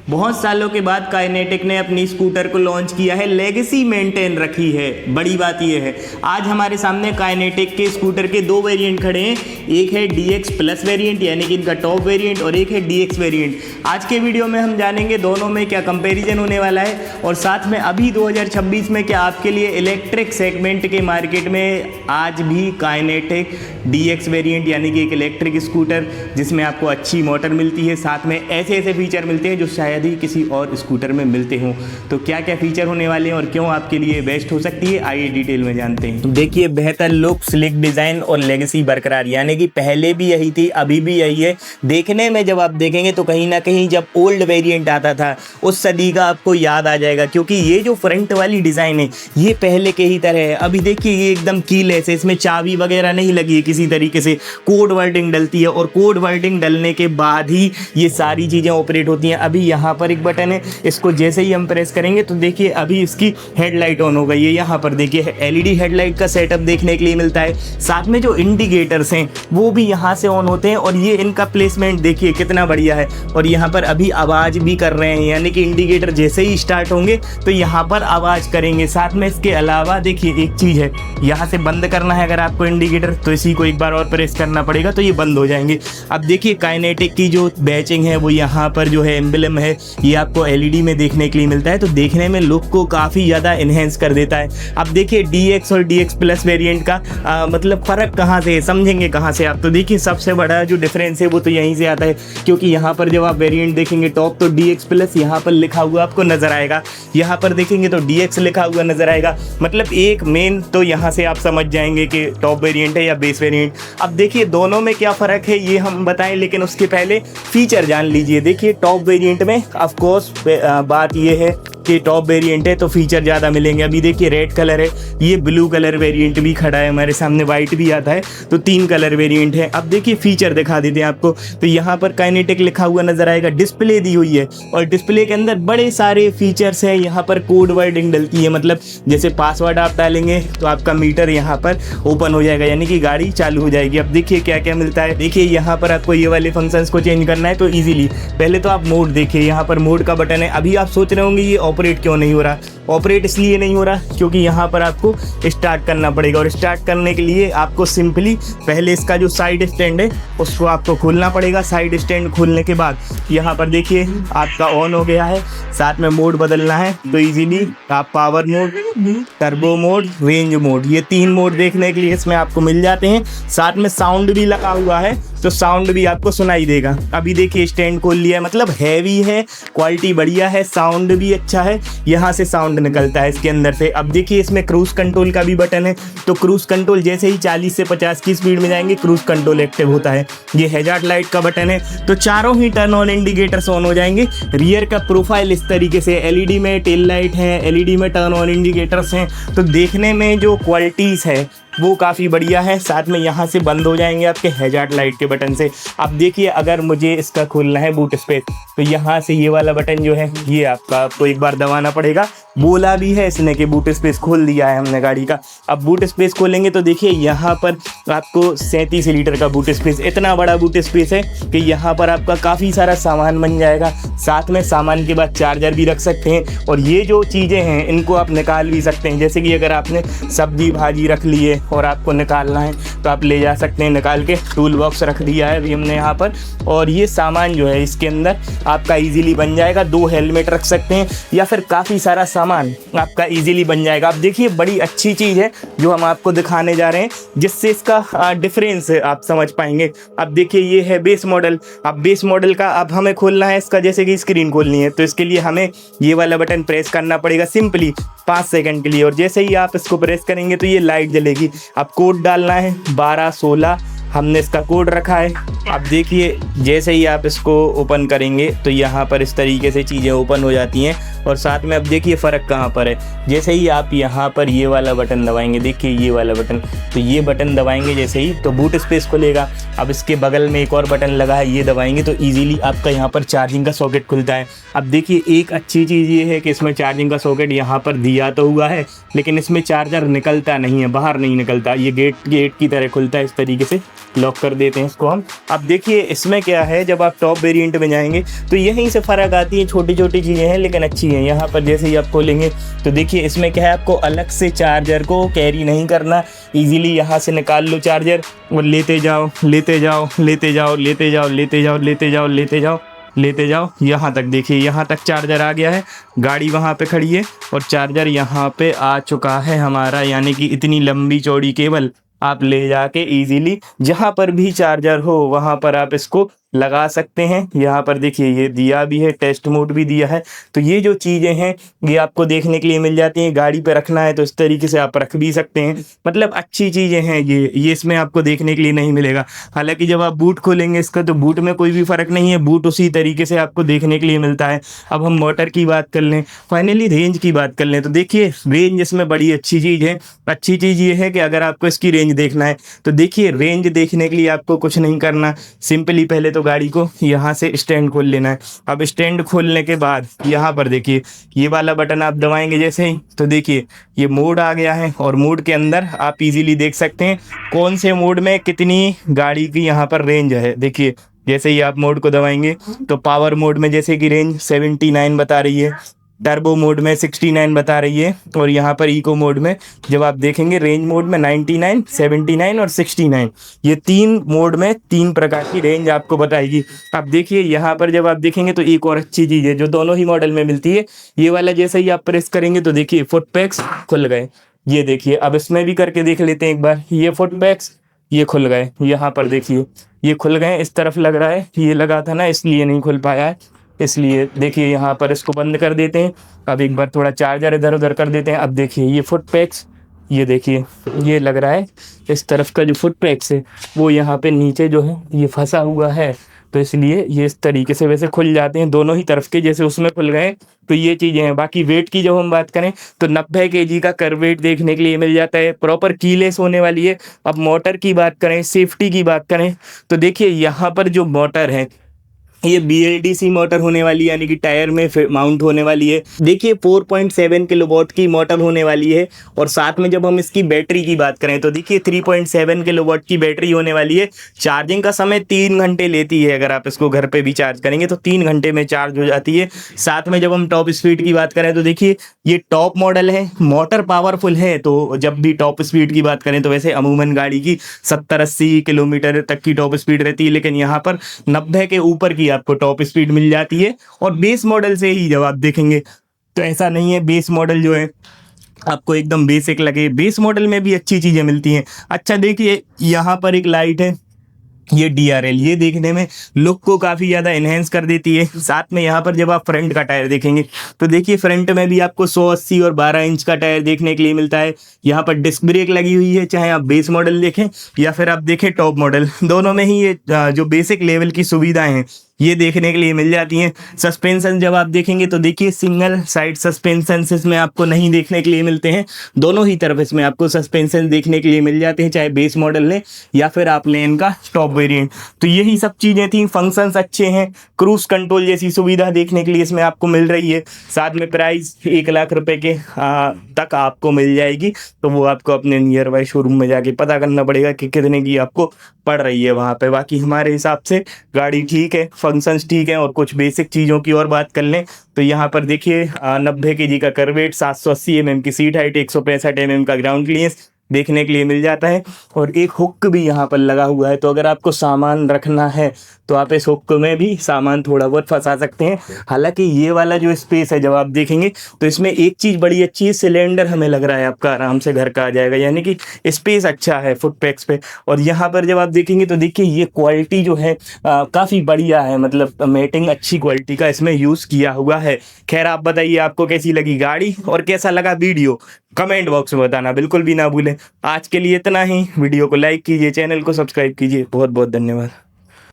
बहुत सालों के बाद काइनेटिक ने अपनी स्कूटर को लॉन्च किया है, लेगेसी मेंटेन रखी है। बड़ी बात यह है, आज हमारे सामने काइनेटिक के स्कूटर के दो वेरिएंट खड़े हैं। एक है DX प्लस वेरिएंट यानी कि इनका टॉप वेरिएंट, और एक है DX वेरिएंट। आज के वीडियो में हम जानेंगे दोनों में क्या कंपैरिजन होने वाला है, और साथ में अभी 2026 में क्या आपके लिए इलेक्ट्रिक सेगमेंट के मार्केट में आज भी काइनेटिक DX वेरिएंट यानी कि एक इलेक्ट्रिक स्कूटर जिसमें आपको अच्छी मोटर मिलती है, साथ में ऐसे ऐसे फीचर मिलते हैं जो शायद ही किसी और स्कूटर में मिलते हों। तो क्या क्या फीचर होने वाले हैं और क्यों आपके लिए बेस्ट हो सकती है, आइए डिटेल में जानते हैं। तो देखिए, बेहतर लुक, स्लिक डिज़ाइन और लेगेसी बरकरार, यानी कि पहले भी यही थी, अभी भी यही है। देखने में जब आप देखेंगे तो कहीं ना कहीं जब ओल्ड वेरिएंट आता था उस सदी का आपको याद आ जाएगा, क्योंकि ये जो फ्रंट वाली डिज़ाइन है ये पहले के ही तरह है। अभी देखिए, ये एकदम कीलेस है, इसमें चाबी वगैरह नहीं लगी है किसी तरीके से। कोड वर्डिंग डलती है और कोड वर्डिंग डलने के बाद ही ये सारी चीज़ें ऑपरेट होती हैं। अभी यहाँ पर एक बटन है, इसको जैसे ही हम प्रेस करेंगे तो देखिए अभी इसकी हेडलाइट ऑन हो गई है। यहाँ पर देखिए LED हेडलाइट का सेटअप देखने के लिए मिलता है। साथ में जो इंडिकेटर्स हैं वो भी यहाँ से ऑन होते हैं, और ये इनका प्लेसमेंट देखिए कितना बढ़िया है। और यहाँ पर अभी आवाज़ भी कर रहे हैं, यानी कि इंडिकेटर जैसे ही स्टार्ट होंगे तो यहाँ पर आवाज़ करेंगे। साथ में इसके अलावा देखिए एक चीज़ है, यहाँ से बंद करना है अगर आपको इंडिकेटर तो इसी को एक बार और प्रेस करना पड़ेगा तो ये बंद हो जाएंगे। अब देखिए, काइनेटिक की जो बैचिंग है वो यहाँ पर जो है एम्बलम है, ये आपको LED में देखने के लिए मिलता है, तो देखने में लुक को काफ़ी ज़्यादा इन्हेंस कर देता है। अब देखिए DX और DX प्लस वेरिएंट का मतलब फ़र्क कहाँ से है, समझेंगे कहाँ से आप। तो देखिए, सबसे बड़ा जो डिफरेंस है वो तो यहीं से आता है, क्योंकि यहाँ पर जब आप वेरिएंट देखेंगे टॉप तो DX प्लस यहाँ पर लिखा हुआ आपको नज़र आएगा, यहाँ पर देखेंगे तो DX लिखा हुआ नज़र आएगा। मतलब एक मेन तो यहाँ से आप समझ जाएंगे कि टॉप वेरिएंट है या बेस वेरिएंट। अब देखिए दोनों में क्या फ़र्क है ये हम बताएं, लेकिन उसके पहले फीचर जान लीजिए। देखिए, टॉप वेरिएंट में ऑफ कोर्स बात ये है कि टॉप वेरिएंट है तो फीचर ज़्यादा मिलेंगे। अभी देखिए रेड कलर है, ये ब्लू कलर वेरिएंट भी खड़ा है हमारे सामने, वाइट भी आता है, तो 3 कलर वेरिएंट है। अब देखिए फीचर दिखा देते हैं आपको, तो यहाँ पर काइनेटिक लिखा हुआ नजर आएगा, डिस्प्ले दी हुई है और डिस्प्ले के अंदर बड़े सारे फीचर्स हैं। यहाँ पर कोड वर्डिंग डलती है, मतलब जैसे पासवर्ड आप डालेंगे तो आपका मीटर यहाँ पर ओपन हो जाएगा, यानी कि गाड़ी चालू हो जाएगी। अब देखिए क्या क्या मिलता है। देखिए यहाँ पर आपको ये वाले फंक्शंस को चेंज करना है तो ईजिली, पहले तो आप मोड देखिए, यहाँ पर मोड का बटन है। अभी आप सोच रहे होंगे ये ऑपरेट क्यों नहीं हो रहा, ऑपरेट इसलिए नहीं हो रहा क्योंकि यहाँ पर आपको स्टार्ट करना पड़ेगा, और स्टार्ट करने के लिए आपको सिंपली पहले इसका जो साइड स्टैंड है उसको आपको खोलना पड़ेगा। साइड स्टैंड खोलने के बाद यहाँ पर देखिए आपका ऑन हो गया है। साथ में मोड बदलना है तो इजीली आप power mode, turbo mode, range mode, ये 3 मोड देखने के लिए इसमें आपको मिल जाते हैं। साथ में साउंड भी लगा हुआ है तो साउंड भी आपको सुनाई देगा। अभी देखिए स्टैंड खोल लिया है, मतलब हैवी है, क्वालिटी बढ़िया है, साउंड भी अच्छा है, यहाँ से साउंड निकलता है इसके अंदर से। अब देखिए इसमें क्रूज कंट्रोल का भी बटन है, तो क्रूज कंट्रोल जैसे ही 40 से 50 की स्पीड में जाएंगे क्रूज कंट्रोल एक्टिव होता है। ये हैजार्ड लाइट का बटन है, तो चारों ही टर्न ऑन इंडिकेटर्स ऑन हो जाएंगे। रियर का प्रोफाइल इस तरीके से, LED में टेल लाइट है, LED में टर्न ऑन इंडिकेटर्स हैं, तो देखने में जो क्वालिटीज़ है वो काफ़ी बढ़िया है। साथ में यहाँ से बंद हो जाएंगे आपके हैजार्ड लाइट के बटन से। अब देखिए अगर मुझे इसका खोलना है बूट स्पेस, तो यहाँ से ये वाला बटन जो है ये आपको एक बार दबाना पड़ेगा। बोला भी है इसने कि बूट स्पेस खोल दिया है हमने गाड़ी का। अब बूट स्पेस खोलेंगे तो देखिए यहाँ पर आपको 37 लीटर का बूट स्पेस, इतना बड़ा बूट स्पेस है कि यहाँ पर आपका काफ़ी सारा सामान बन जाएगा। साथ में सामान के बाद चार्जर भी रख सकते हैं, और ये जो चीज़ें हैं इनको आप निकाल भी सकते हैं। जैसे कि अगर आपने सब्जी भाजी रख ली है और आपको निकालना है तो आप ले जा सकते हैं निकाल के। टूल बॉक्स रख दिया है अभी हमने यहाँ पर, और ये सामान जो है इसके अंदर आपका इजीली बन जाएगा। 2 हेलमेट रख सकते हैं या फिर काफ़ी सारा सामान आपका इजीली बन जाएगा। अब देखिए बड़ी अच्छी चीज़ है जो हम आपको दिखाने जा रहे हैं, जिससे इसका डिफरेंस आप समझ पाएंगे। अब देखिए ये है बेस मॉडल। अब बेस मॉडल का अब हमें खोलना है इसका, जैसे कि स्क्रीन खोलनी है तो इसके लिए हमें ये वाला बटन प्रेस करना पड़ेगा सिंपली 5 सेकंड के लिए, और जैसे ही आप इसको प्रेस करेंगे तो ये लाइट जलेगी। अब कोड डालना है 1216, हमने इसका कोड रखा है। अब देखिए जैसे ही आप इसको ओपन करेंगे तो यहाँ पर इस तरीके से चीज़ें ओपन हो जाती हैं, और साथ में अब देखिए फ़र्क कहाँ पर है। जैसे ही आप यहाँ पर ये वाला बटन दबाएंगे, देखिए ये वाला बटन, तो ये बटन दबाएंगे जैसे ही तो बूट स्पेस खुलेगा। अब इसके बगल में एक और बटन लगा है, ये दबाएंगे तो ईजिली आपका यहाँ पर चार्जिंग का सॉकेट खुलता है। अब देखिए एक अच्छी चीज़ ये है कि इसमें चार्जिंग का सॉकेट यहाँ पर दिया तो हुआ है, लेकिन इसमें चार्जर निकलता नहीं है, बाहर नहीं निकलता, ये गेट की तरह खुलता है इस तरीके से। लॉक कर देते हैं इसको हम। अब देखिए इसमें क्या है, जब आप टॉप वेरिएंट में जाएंगे तो यहीं से फ़र्क आती है, छोटी छोटी चीज़ें हैं लेकिन अच्छी हैं। यहाँ पर जैसे ही आप खोलेंगे तो देखिए इसमें क्या है, आपको अलग से चार्जर को कैरी नहीं करना, इजीली यहाँ से निकाल लो चार्जर और लेते जाओ लेते जाओ लेते जाओ लेते जाओ लेते जाओ लेते जाओ लेते जाओ लेते जाओ, यहाँ तक देखिए, यहाँ तक चार्जर आ गया है। गाड़ी वहाँ पे खड़ी है और चार्जर यहाँ पे आ चुका है हमारा, यानी कि इतनी लंबी चौड़ी केबल आप ले जाके इजीली जहाँ पर भी चार्जर हो वहाँ पर आप इसको लगा सकते हैं। यहाँ पर देखिए ये दिया भी है, टेस्ट मोड भी दिया है। तो ये जो चीज़ें हैं ये आपको देखने के लिए मिल जाती हैं। गाड़ी पे रखना है तो इस तरीके से आप रख भी सकते हैं, मतलब अच्छी चीज़ें हैं ये इसमें आपको देखने के लिए नहीं मिलेगा। हालांकि जब आप बूट खोलेंगे इसका तो बूट में कोई भी फ़र्क नहीं है, बूट उसी तरीके से आपको देखने के लिए मिलता है। अब हम मोटर की बात कर लें, फाइनली रेंज की बात कर लें, तो देखिए रेंज इसमें बड़ी अच्छी चीज़ है। अच्छी चीज़ ये है कि अगर आपको इसकी रेंज देखना है तो देखिए रेंज देखने के लिए आपको कुछ नहीं करना, सिंपली पहले तो गाड़ी को यहाँ से स्टैंड खोल लेना है। अब स्टैंड खोलने के बाद यहाँ पर देखिए ये वाला बटन आप दबाएंगे जैसे ही, तो देखिए ये मोड आ गया है और मोड के अंदर आप इजीली देख सकते हैं कौन से मोड में कितनी गाड़ी की यहाँ पर रेंज है। देखिए जैसे ही आप मोड को दबाएंगे तो पावर मोड में जैसे कि रेंज 79 बता रही है, टर्बो मोड में 69 बता रही है, और यहाँ पर इको मोड में जब आप देखेंगे रेंज मोड में 99, 79 और 69, ये 3 मोड में 3 प्रकार की रेंज आपको बताएगी। अब देखिए यहाँ पर जब आप देखेंगे तो एक और अच्छी चीज़ है जो दोनों ही मॉडल में मिलती है, ये वाला जैसे ही आप प्रेस करेंगे तो देखिए फुट पैक्स खुल गए। ये देखिए अब इसमें भी करके देख लेते हैं एक बार, ये फुट पैक्स ये खुल गए, यहाँ पर देखिए ये खुल गए। इस तरफ लग रहा है, ये लगा था ना इसलिए नहीं खुल पाया है, इसलिए देखिए यहाँ पर इसको बंद कर देते हैं। अब एक बार थोड़ा चार्जर इधर उधर कर देते हैं। अब देखिए ये फुट पैक्स, ये देखिए ये लग रहा है इस तरफ का जो फुट पैक्स है वो यहाँ पे नीचे जो है ये फंसा हुआ है, तो इसलिए ये इस तरीके से वैसे खुल जाते हैं दोनों ही तरफ के, जैसे उसमें खुल गए। तो ये चीज़ें हैं। बाकी वेट की जब हम बात करें तो 90 kg का कर वेट देखने के लिए मिल जाता है, प्रॉपर कीलेस होने वाली है। अब मोटर की बात करें, सेफ्टी की बात करें तो देखिए यहाँ पर जो मोटर है ये BLDC मोटर होने वाली है, यानी कि टायर में माउंट होने वाली है। देखिए 4.7 किलोवाट की मोटर होने वाली है, और साथ में जब हम इसकी बैटरी की बात करें तो देखिए 3.7 किलोवाट की बैटरी होने वाली है। चार्जिंग का समय 3 घंटे लेती है, अगर आप इसको घर पे भी चार्ज करेंगे तो 3 घंटे में चार्ज हो जाती है। साथ में जब हम टॉप स्पीड की बात करें तो देखिए ये टॉप मॉडल है, मोटर पावरफुल है, तो जब भी टॉप स्पीड की बात करें तो वैसे अमूमन गाड़ी की 70-80 किलोमीटर तक की टॉप स्पीड रहती है, लेकिन यहाँ पर 90 के ऊपर की आपको टॉप स्पीड मिल जाती है। और बेस मॉडल से ही जब आप देखेंगे तो ऐसा नहीं है बेस मॉडल जो है आपको एकदम बेसिक लगे, बेस मॉडल में भी अच्छी चीज़ें मिलती हैं। अच्छा देखिए यहाँ पर एक लाइट है, ये DRL, ये देखने में लुक को काफ़ी ज़्यादा इन्हेंस कर देती है। साथ में यहाँ पर जब आप फ्रंट का टायर देखेंगे तो देखिए फ्रंट में भी आपको 180 और 12 इंच का टायर देखने के लिए मिलता है। यहाँ पर डिस्क ब्रेक लगी हुई है, चाहे आप बेस मॉडल देखें या फिर आप देखें टॉप मॉडल, दोनों में ही ये जो बेसिक लेवल की सुविधाएं हैं ये देखने के लिए मिल जाती हैं। सस्पेंशन जब आप देखेंगे तो देखिए सिंगल साइड सस्पेंशन इसमें आपको नहीं देखने के लिए मिलते हैं, दोनों ही तरफ इसमें आपको सस्पेंशन देखने के लिए मिल जाते हैं, चाहे बेस मॉडल लें या फिर आप लें इनका टॉप वेरिएंट। तो यही सब चीज़ें थी, फंक्शंस अच्छे हैं, क्रूज कंट्रोल जैसी सुविधा देखने के लिए इसमें आपको मिल रही है। साथ में प्राइस 1 लाख रुपए के तक आपको मिल जाएगी, तो वो आपको अपने नियर बाई शोरूम में जाके पता करना पड़ेगा कि कितने की आपको पड़ रही है वहाँ पे। बाकी हमारे हिसाब से गाड़ी ठीक है, फंक्शंस ठीक है। और कुछ बेसिक चीज़ों की और बात कर लें तो यहाँ पर देखिए 90 kg का कर वेट, 780 mm की सीट हाइट, 165 mm का ग्राउंड क्लियरेंस देखने के लिए मिल जाता है। और एक हुक भी यहाँ पर लगा हुआ है, तो अगर आपको सामान रखना है तो आप इस हुक में भी सामान थोड़ा बहुत फंसा सकते हैं। हालांकि ये वाला जो स्पेस है जब आप देखेंगे तो इसमें एक चीज़ बड़ी अच्छी है, सिलेंडर हमें लग रहा है आपका आराम से घर का आ जाएगा, यानी कि स्पेस अच्छा है फुट पैक्स पे। और यहाँ पर जब आप देखेंगे तो देखिए ये क्वालिटी जो है काफ़ी बढ़िया है, मतलब मैटिंग अच्छी क्वालिटी का इसमें यूज़ किया हुआ है। खैर आप बताइए आपको कैसी लगी गाड़ी और कैसा लगा वीडियो, कमेंट बॉक्स में बताना बिल्कुल भी ना भूलें। आज के लिए इतना ही, वीडियो को लाइक कीजिए, चैनल को सब्सक्राइब कीजिए। बहुत बहुत धन्यवाद।